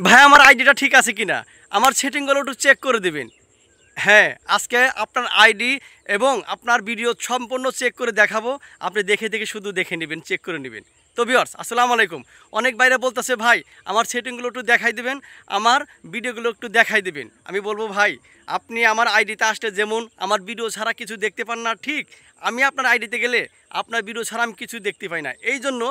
ভাই আমার আইডিটা ঠিক আছে কিনা, আমার সেটিংগুলো একটু চেক করে দেবেন। হ্যাঁ, আজকে আপনার আইডি এবং আপনার ভিডিও সম্পূর্ণ চেক করে দেখাবো। আপনি দেখে দেখে শুধু দেখে নেবেন, চেক করে নেবেন। তো ভিউয়ার্স আসসালামু আলাইকুম। অনেক বাইরে বলতেছে ভাই আমার সেটিংগুলো একটু দেখাই দিবেন, আমার ভিডিওগুলো একটু দেখাই দিবেন। আমি বলবো ভাই আপনি আমার আইডিতে আসলে যেমন আমার ভিডিও ছাড়া কিছু দেখতে পান না, ঠিক আমি আপনার আইডিতে গেলে আপনার ভিডিও ছাড়া আমি কিছু দেখতে পাই না। এই জন্য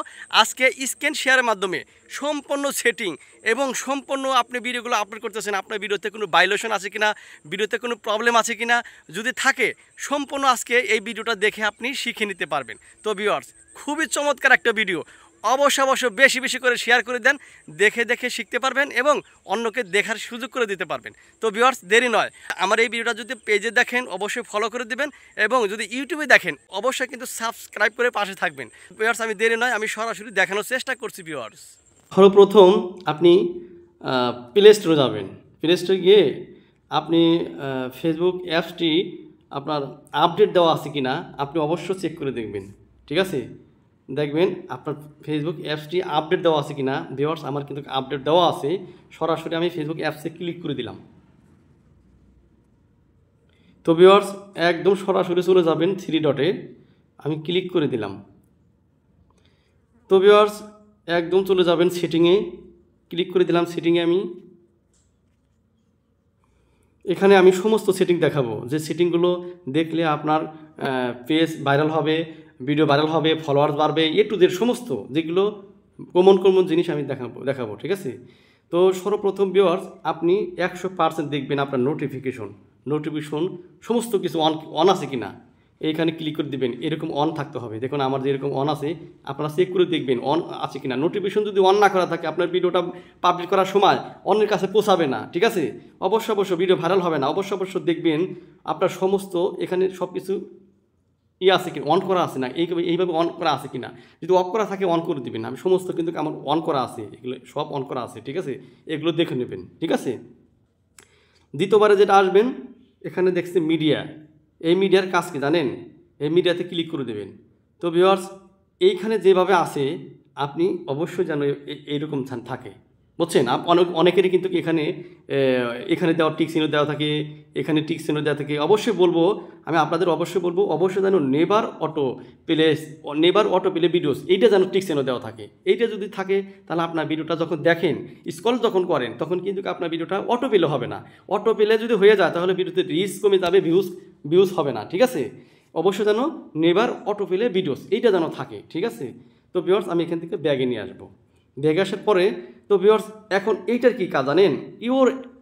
আজকে স্ক্রিন শেয়ারের মাধ্যমে সম্পূর্ণ সেটিং এবং সম্পূর্ণ আপনি ভিডিওগুলো আপলোড করতেছেন, আপনার ভিডিওতে কোনো ভায়োলেশন আছে কিনা, ভিডিওতে কোনো প্রবলেম আছে কিনা, যদি থাকে সম্পূর্ণ আজকে এই ভিডিওটা দেখে আপনি শিখে নিতে পারবেন। তো ভিউয়ার্স খুবই চমৎকার একটা ভিডিও, অবশ্যই বেশি বেশি করে শেয়ার করে দেন, দেখে দেখে শিখতে পারবেন এবং অন্যকে দেখার সুযোগ করে দিতে পারবেন। তো ভিউয়ার্স দেরি নয়, আমার এই ভিডিওটা যদি পেজে দেখেন অবশ্যই ফলো করে দিবেন এবং যদি ইউটিউবে দেখেন অবশ্যই কিন্তু সাবস্ক্রাইব করে পাশে থাকবেন। ভিউয়ার্স আমি দেরি নয়, আমি সরাসরি দেখানোর চেষ্টা করছি। ভিউয়ার্স সর্বপ্রথম আপনি প্লে স্টোরে যাবেন। প্লে স্টোরে গিয়ে আপনি ফেসবুক অ্যাপসটি আপনার আপডেট দেওয়া আছে কি না আপনি অবশ্যই চেক করে দেখবেন। ঠিক আছে, দেখবেন আপনার ফেসবুক অ্যাপসটি আপডেট দেওয়া আছে কি না। ভিউয়ার্স আমার কিন্তু আপডেট দেওয়া আছে। সরাসরি আমি ফেসবুক অ্যাপসে ক্লিক করে দিলাম। তো ভিউয়ার্স একদম সরাসরি চলে যাবেন 3 ডটে, আমি ক্লিক করে দিলাম। তো ভিউয়ার্স একদম চলে যাবেন সেটিংয়ে, ক্লিক করে দিলাম সেটিংয়ে। এখানে আমি সমস্ত সেটিং দেখাবো, যে সেটিংগুলো দেখলে আপনার পেজ ভাইরাল হবে, ভিডিও ভাইরাল হবে, ফলোয়ার্স বাড়বে, টু জেড সমস্ত যেগুলো কমন জিনিস আমি দেখাবো। ঠিক আছে, তো সর্বপ্রথম ভিউয়ার্স আপনি 100% দেখবেন আপনার নোটিফিকেশন সমস্ত কিছু অন আছে কিনা। এইখানে ক্লিক করে দিবেন, এরকম অন থাকতে হবে। দেখুন আমার যে এরকম অন আছে, আপনারা চেক করে দেখবেন অন আছে কিনা। নোটিফিকেশন যদি অন না করা থাকে আপনার ভিডিওটা পাবলিশ করার সময় অন্যের কাছে পৌঁছাবে না। ঠিক আছে, অবশ্য ভিডিও ভাইরাল হবে না। অবশ্য দেখবেন আপনার সমস্ত এখানে সব কিছু আছে কি অন করা আছে না, এইভাবে অন করা আছে কিনা। যদি অফ করা থাকে অন করে দিবেন। আমি সমস্ত কিন্তু আমার অন করা আছে, এগুলো সব অন করা আছে। ঠিক আছে, এগুলো দেখে নেবেন। ঠিক আছে, দ্বিতীয়বারে যেটা আসবেন এখানে দেখছে মিডিয়া। এই মিডিয়ার কাজ কি জানেন, এই মিডিয়াতে ক্লিক করে দেবেন। তো ভিউয়ার্স এইখানে যেভাবে আছে আপনি অবশ্যই যেন এইরকম থাকে, বুঝছেন। অনেকেরই কিন্তু এখানে দেওয়া টিক চিহ্ন দেওয়া থাকে, এখানে টিক চিহ্ন দেওয়া থাকে। আমি আপনাদের অবশ্যই বলবো অবশ্যই যেন নেভার অটো প্লে ভিডিওস এইটা যেন টিক চিহ্ন দেওয়া থাকে। এইটা যদি থাকে তাহলে আপনার ভিডিওটা যখন দেখেন, স্ক্রল যখন করেন, তখন কিন্তু আপনার ভিডিওটা অটো প্লে হবে না। অটো প্লে যদি হয়ে যায় তাহলে ভিডিওতে রিচ কমে যাবে, ভিউজ হবে না। ঠিক আছে, অবশ্যই যেন নেভার অটো প্লে ভিডিওস এইটা যেন থাকে। ঠিক আছে, তো ভিউয়ার্স আমি এখান থেকে ব্যাগে নিয়ে আসবো। ব্যাগে আসার পরে তো ভিউয়ার্স এখন এইটার কি কাজ জানেন,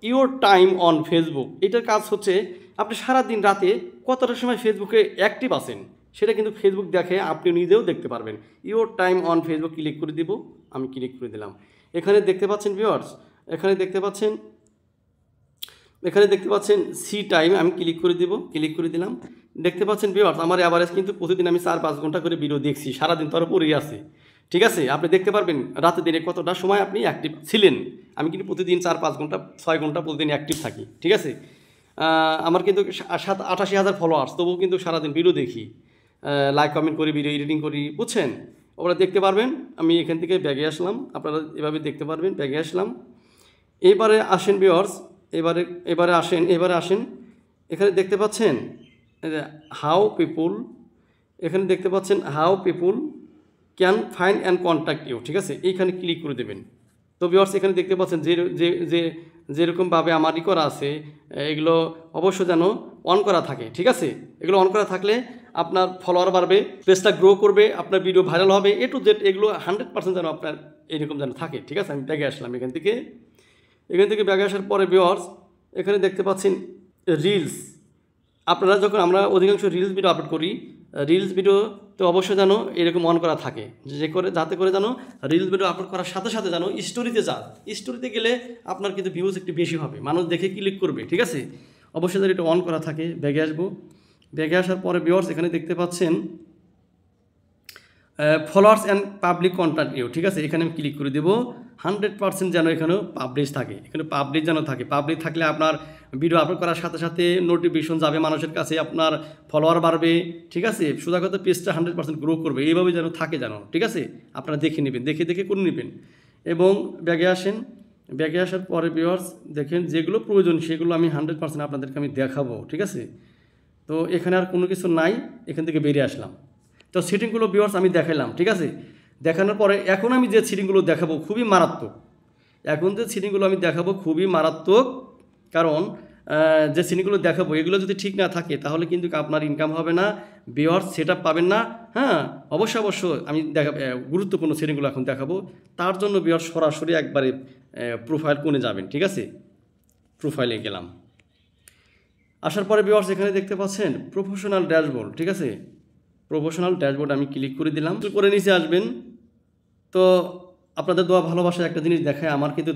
ইওর টাইম অন ফেসবুক। এইটার কাজ হচ্ছে আপনি সারাদিন রাতে কতটা সময় ফেসবুকে অ্যাক্টিভ আছেন সেটা কিন্তু ফেসবুক দেখে, আপনি নিজেও দেখতে পারবেন। Your time on Facebook click করে দিব, আমি ক্লিক করে দিলাম। এখানে দেখতে পাচ্ছেন ভিউয়ার্স, এখানে দেখতে পাচ্ছেন সি টাইম, আমি ক্লিক করে দিলাম। দেখতে পাচ্ছেন ভিউয়ার্স আমার অ্যাভারেজ কিন্তু প্রতিদিন আমি 4-5 ঘন্টা করে ভিডিও দেখছি, সারাদিন তো আর পরেই আছে। ঠিক আছে, আপনি দেখতে পারবেন রাতে দিনে কতটা সময় আপনি অ্যাক্টিভ ছিলেন। আমি কিন্তু প্রতিদিন 4-5 ঘন্টা 6 ঘন্টা প্রতিদিন অ্যাক্টিভ থাকি। ঠিক আছে, আমার কিন্তু 87,000 ফলোয়ার্স, তবুও কিন্তু সারাদিন ভিডিও দেখি, লাইক কমেন্ট করি, ভিডিও এডিটিং করি, বুঝছেন। ওরা দেখতে পারবেন। আমি এখান থেকে ব্যাগে আসলাম, আপনারা এভাবে দেখতে পারবেন। ব্যাগে আসলাম, এবারে আসেন ভিউয়ার্স, এবারে আসেন। এখানে দেখতে পাচ্ছেন how people can find and contact you. ঠিক আছে, এইখানে ক্লিক করে দেবেন। তো ভিউয়ার্স এখানে দেখতে পাচ্ছেন যেরকমভাবে আমারই করা আছে, এগুলো অবশ্য যেন অন করা থাকে। ঠিক আছে, এগুলো অন করা থাকলে আপনার ফলোয়ার বাড়বে, পেজটা গ্রো করবে, আপনার ভিডিও ভাইরাল হবে, টু জেড এগুলো 100% যেন আপনার এইরকম যেন থাকে। ঠিক আছে, আমি ব্যাগে আসলাম। এখান থেকে ব্যাগে আসার পরে ভিউয়ার্স এখানে দেখতে পাচ্ছেন রিলস। আমরা অধিকাংশ রিলস ভিডিও আপলোড করি, রিলস ভিডিও তো অবশ্যই যেন এরকম অন করা থাকে, যাতে করে যেন রিলস ভিডিও আপলোড করার সাথে সাথে যেন স্টোরিতে গেলে আপনার কিন্তু ভিউজ একটু বেশি হবে, মানুষ দেখে ক্লিক করবে। ঠিক আছে, অবশ্যই যেন এটা অন করা থাকে। ব্যাগে আসবো, ব্যাগে আসার পরে ভিউয়ার্স এখানে দেখতে পাচ্ছেন followers and public content you. ঠিক আছে, এখানে আমি ক্লিক করে দেবো। 100% যেন এখানেও পাবলিশ থাকে, এখানে পাবলিক যেন থাকে। পাবলিক থাকলে আপনার ভিডিও আপলোড করার সাথে সাথে নোটিফিকেশন যাবে মানুষের কাছে, আপনার ফলোয়ার বাড়বে। ঠিক আছে, সোজা কথা পেজটা 100% গ্রো করবে, এইভাবে যেন থাকে যেন। ঠিক আছে, আপনারা দেখে নেবেন, দেখে করে নেবেন। এবং ব্যাগে আসেন, ব্যাগে আসার পরে ভিউয়ার্স দেখেন যেগুলো প্রয়োজন সেগুলো আমি 100% আপনাদেরকে আমি দেখাবো, ঠিক আছে। তো এখানে আর কোনো কিছু নাই, এখান থেকে বেরিয়ে আসলাম। তো সেটিংগুলো ভিউয়ার্স আমি দেখালাম, ঠিক আছে। দেখানোর পরে এখন আমি যে সেটিংগুলো দেখাবো খুবই মারাত্মক। এখন যে সেটিংগুলো আমি দেখাবো খুবই মারাত্মক, কারণ যে সেটিংগুলো দেখাবো এগুলো যদি ঠিক না থাকে তাহলে কিন্তু আপনার ইনকাম হবে না, ভিউয়ার্স সেটআপ পাবেন না। হ্যাঁ, অবশ্যই আমি গুরুত্বপূর্ণ সেটিংগুলো এখন দেখাবো। তার জন্য ভিউয়ার্স সরাসরি একবারে প্রোফাইল কোণে যাবেন, ঠিক আছে। প্রোফাইলে গেলাম, আসার পরে ভিউয়ার্স এখানে দেখতে পাচ্ছেন প্রফেশনাল ড্যাশবোর্ড, ঠিক আছে। প্রফেশনাল ড্যাশবোর্ড আমি ক্লিক করে দিলাম, করে নিচে আসবেন। তো আপনাদের দোয়া ভালোবাসায় একটা জিনিস দেখায়, আমার কিন্তু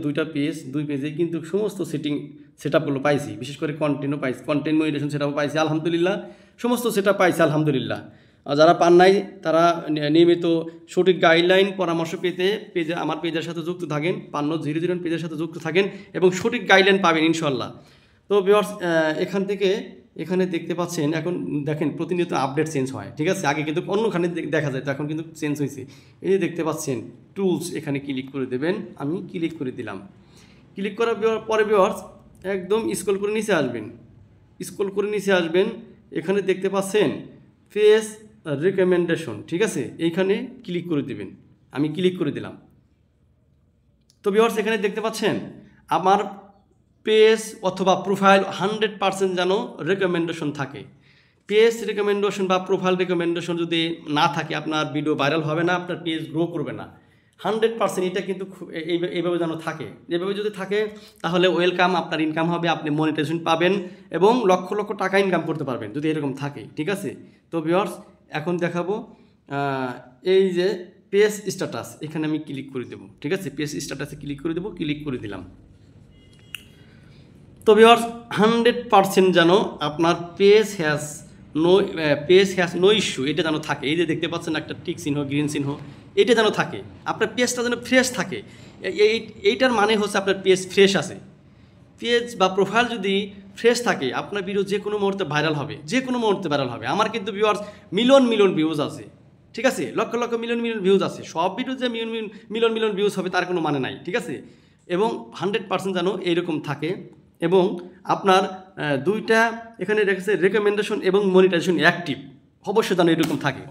দুই পেজে কিন্তু সমস্ত সেটআপগুলো পাইছি, বিশেষ করে কন্টেন্টও পাইছি, কন্টেন্ট মনিটাইজেশন সেটআপও পাইছি আলহামদুলিল্লাহ, সমস্ত সেটআপ পাইছি আলহামদুলিল্লাহ। আর যারা পান নাই তারা নিয়মিত সঠিক গাইডলাইন পরামর্শ পেতে আমার পেজের সাথে যুক্ত থাকেন, 5001 পেজের সাথে যুক্ত থাকেন এবং সঠিক গাইডলাইন পাবেন ইনশাল্লাহ। তো ভিউয়ার্স এখানে দেখতে পাচ্ছেন এখন দেখেন প্রতিনিয়ত আপডেট চেঞ্জ হয়, ঠিক আছে। আগে কিন্তু অন্যখানে দেখা যায়, তো এখন কিন্তু চেঞ্জ হয়েছে। এই যে দেখতে পাচ্ছেন টুলস, এখানে ক্লিক করে দেবেন, আমি ক্লিক করে দিলাম। ক্লিক করার পরে ভিউয়ার্স একদম স্ক্রল করে নিচে আসবেন, এখানে দেখতে পাচ্ছেন ফেস রিকমেন্ডেশন, ঠিক আছে। এইখানে ক্লিক করে দেবেন, আমি ক্লিক করে দিলাম। তো ভিউয়ার্স এখানে দেখতে পাচ্ছেন আমার পেজ অথবা প্রোফাইল 100% যেন রেকমেন্ডেশন থাকে। পেজ রেকমেন্ডেশন বা প্রোফাইল রেকমেন্ডেশন যদি না থাকে আপনার ভিডিও ভাইরাল হবে না, আপনার পেজ গ্রো করবে না। 100% এটা কিন্তু এইভাবে যেন থাকে। এভাবে যদি থাকে তাহলে ওয়েলকাম, আপনার ইনকাম হবে, আপনি মনিটাইজেশন পাবেন এবং লক্ষ লক্ষ টাকা ইনকাম করতে পারবেন যদি এরকম থাকে, ঠিক আছে। তো ভিউয়ার্স এখন দেখাবো এই যে পেজ স্ট্যাটাস, এখানে আমি ক্লিক করে দেবো, ঠিক আছে। পেজ স্ট্যাটাসে ক্লিক করে দেবো, ক্লিক করে দিলাম। তো ভিউয়ার্স 100% যেন আপনার পেজ হ্যাজ নো ইস্যু এটা যেন থাকে। এই যে দেখতে পাচ্ছেন একটা টিক চিহ্ন, গ্রিন চিহ্ন, এটা যেন থাকে, আপনার পেজটা যেন ফ্রেশ থাকে। এইটার মানে হচ্ছে আপনার পেজ ফ্রেশ আছে। পেজ বা প্রোফাইল যদি ফ্রেশ থাকে আপনার ভিডিও যে কোনো মুহূর্তে ভাইরাল হবে, আমার কিন্তু ভিউয়ার্স মিলিয়ন ভিউজ আছে, ঠিক আছে। লক্ষ লক্ষ মিলিয়ন ভিউজ আছে। সব ভিডিও যে মিলিয়ন ভিউজ হবে তার কোনো মানে নাই, ঠিক আছে। এবং 100% যেন এইরকম থাকে এবং আপনার দুইটা এখানে রেখেছে রেকমেন্ডেশন এবং মনিটাইজেশন অ্যাক্টিভ, অবশ্যই যেন এরকম থাকে।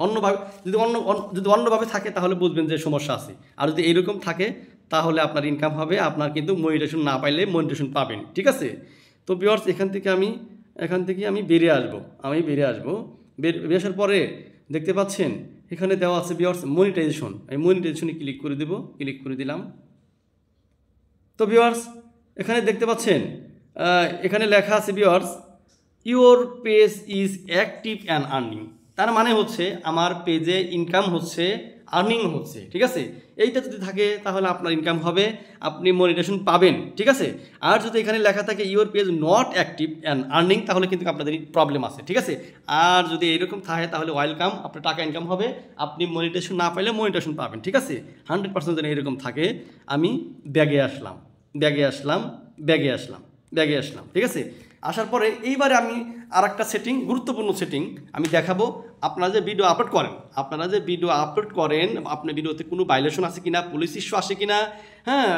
যদি অন্যভাবে থাকে তাহলে বুঝবেন যে সমস্যা আছে। আর যদি এইরকম থাকে তাহলে আপনার ইনকাম হবে, আপনার কিন্তু মনিটাইজেশন না পাইলে মনিটাইজেশন পাবেন, ঠিক আছে। তো ভিউয়ার্স এখান থেকে আমি বেরিয়ে আসবো, বেরিয়ে আসার পরে দেখতে পাচ্ছেন এখানে দেওয়া আছে ভিউয়ার্স মনিটাইজেশন, আমি মনিটাইজেশনে ক্লিক করে দেবো, ক্লিক করে দিলাম। তো ভিউয়ার্স এখানে দেখতে পাচ্ছেন এখানে লেখা আছে viewers your page is active and earning. তার মানে হচ্ছে আমার পেজে ইনকাম হচ্ছে, আর্নিং হচ্ছে, ঠিক আছে। এইটা যদি থাকে তাহলে আপনার ইনকাম হবে, আপনি মনিটাইজেশন পাবেন, ঠিক আছে। আর যদি এখানে লেখা থাকে your page not active and earning তাহলে কিন্তু আপনাদের প্রবলেম আছে, ঠিক আছে। আর যদি এইরকম থাকে তাহলে ওয়েলকাম, আপনার টাকা ইনকাম হবে, আপনি মনিটাইজেশন না পাইলে মনিটাইজেশন পাবেন, ঠিক আছে। 100% যদি এরকম থাকে আমি ব্যাগে আসলাম, ঠিক আছে। আসার পরে এইবারে আমি আর একটা গুরুত্বপূর্ণ সেটিং আমি দেখাবো। আপনারা যে ভিডিও আপলোড করেন, আপনার ভিডিওতে কোনো ভাইলেশন আছে কিনা, পুলিশ ইস্যু আসে কিনা, হ্যাঁ,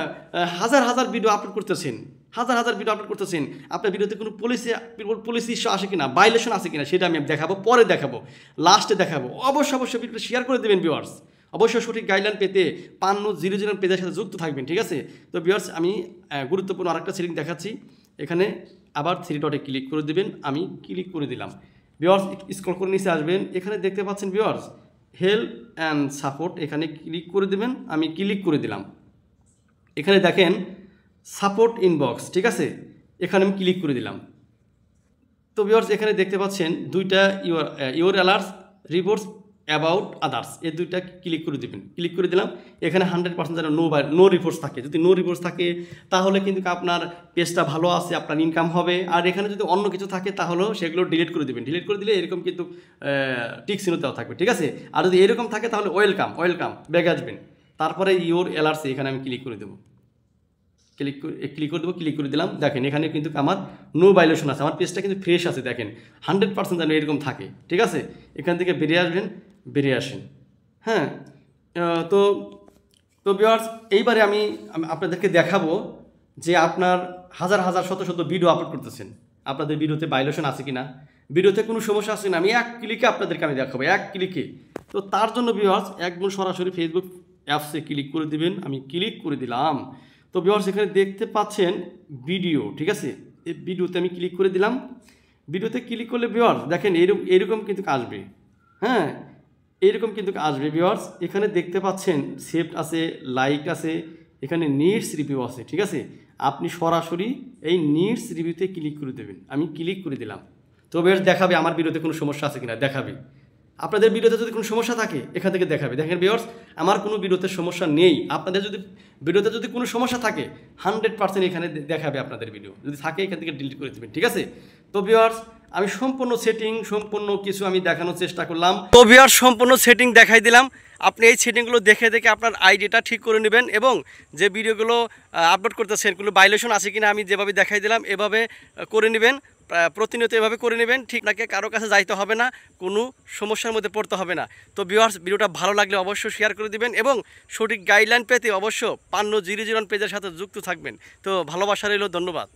হাজার ভিডিও আপলোড করতেছেন, আপনার ভিডিওতে কোনো পুলিশ ইস্যু আসে কিনা, ভাইলেশন আছে কিনা সেটা আমি দেখাবো, পরে দেখাবো, লাস্টে দেখাবো। অবশ্যই ভিডিও শেয়ার করে দেবেন ভিউয়ার্স। অবশ্যই সঠিক গাইডলাইন পেতে 5001 পেজের সাথে যুক্ত থাকবেন, ঠিক আছে। তো ভিউয়ার্স আমি গুরুত্বপূর্ণ আরেকটা সেটিং দেখাচ্ছি। এখানে আবার 3 ডটে ক্লিক করে দেবেন, আমি ক্লিক করে দিলাম। ভিউয়ার্স স্ক্রল করে নিচে আসবেন, এখানে দেখতে পাচ্ছেন ভিউয়ার্স হেল্প অ্যান্ড সাপোর্ট, এখানে ক্লিক করে দেবেন, আমি ক্লিক করে দিলাম। এখানে দেখেন সাপোর্ট ইনবক্স, ঠিক আছে, এখানে আমি ক্লিক করে দিলাম। তো ভিউয়ার্স এখানে দেখতে পাচ্ছেন দুইটা your alerts reports about others, এই দুইটা ক্লিক করে দেবেন, ক্লিক করে দিলাম। এখানে 100% যেন নো রিপোর্টস থাকে। যদি নো রিপোর্টস থাকে তাহলে কিন্তু আপনার পেজটা ভালো আছে, আপনার ইনকাম হবে। আর এখানে যদি অন্য কিছু থাকে তাহলেও সেগুলো ডিলিট করে দেবেন। ডিলিট করে দিলে এরকম কিন্তু টিক চিহ্ন দেওয়া থাকবে, ঠিক আছে। আর যদি এরকম থাকে তাহলে ওয়েলকাম ব্যাগে আসবেন। তারপরে ইউর অ্যালার্টস এখানে আমি ক্লিক করে দেবো, ক্লিক করে দিলাম। দেখেন এখানে কিন্তু আমার নো ভাইলেশন আছে, আমার পেজটা কিন্তু ফ্রেশ আছে। দেখেন 100% যেন এরকম থাকে, ঠিক আছে। এখান থেকে বেরিয়ে আসেন, হ্যাঁ। তো ভিউয়ার্স এইবারে আমি আপনাদেরকে দেখাবো যে আপনার হাজার হাজার শত শত ভিডিও আপলোড করতেছেন, আপনাদের ভিডিওতে ভায়োলেশন আছে কি না, ভিডিওতে কোনো সমস্যা আছে না, আমি এক ক্লিকে আপনাদেরকে আমি দেখাবো, এক ক্লিকে। তো তার জন্য ভিউয়ার্স একদম সরাসরি ফেসবুক অ্যাপসে ক্লিক করে দিবেন। আমি ক্লিক করে দিলাম। তো ভিউয়ার্স এখানে দেখতে পাচ্ছেন ভিডিও, ঠিক আছে, এই ভিডিওতে আমি ক্লিক করে দিলাম। ভিডিওতে ক্লিক করলে ভিউয়ার্স দেখেন এরকম কিন্তু আসবে, হ্যাঁ, এইরকম কিন্তু আসবে ভিউয়ার্স। এখানে দেখতে পাচ্ছেন সেভড আছে, লাইক আছে, এখানে নিডস রিভিউ আছে, ঠিক আছে। আপনি সরাসরি এই নিডস রিভিউতে ক্লিক করে দেবেন। আমি ক্লিক করে দিলাম। তো বেশ দেখাবে আমার ভিডিওতে কোনো সমস্যা আছে কিনা, দেখাবে। আপনাদের ভিডিওতে যদি কোনো সমস্যা থাকে এখান থেকে দেখাবে। দেখেন ভিউয়ার্স আমার কোনো ভিডিওতে সমস্যা নেই। আপনাদের যদি ভিডিওতে যদি কোনো সমস্যা থাকে 100% এখানে দেখাবে আপনাদের ভিডিও। যদি থাকে এখান থেকে ডিলিট করে দেবেন, ঠিক আছে। তো ভিউয়ার্স আমি সম্পূর্ণ সেটিং সম্পূর্ণ কিছু আমি দেখানোর চেষ্টা করলাম। তো ভিউয়ার্স সম্পূর্ণ সেটিং দেখাই দিলাম। আপনি এই সেটিংগুলো দেখে দেখে আপনার আইডিটা ঠিক করে নেবেন এবং যে ভিডিওগুলো আপলোড করতেছেন কোনো ভায়োলেশন আছে কিনা আমি যেভাবে দেখাই দিলাম এভাবে করে নেবেন। প্রতিনিয়ত এভাবে করে নেবেন, ঠিক নাকি কারো কাছে যাইতে হবে না, কোনো সমস্যার মধ্যে পড়তে হবে না। তো ভিউয়ার্স ভিডিওটা ভালো লাগলে অবশ্যই শেয়ার করে দিবেন এবং সঠিক গাইডলাইন পেতে অবশ্য ৫০০০ পেজের সাথে যুক্ত থাকবেন। তো ভালোবাসা রইল, ধন্যবাদ।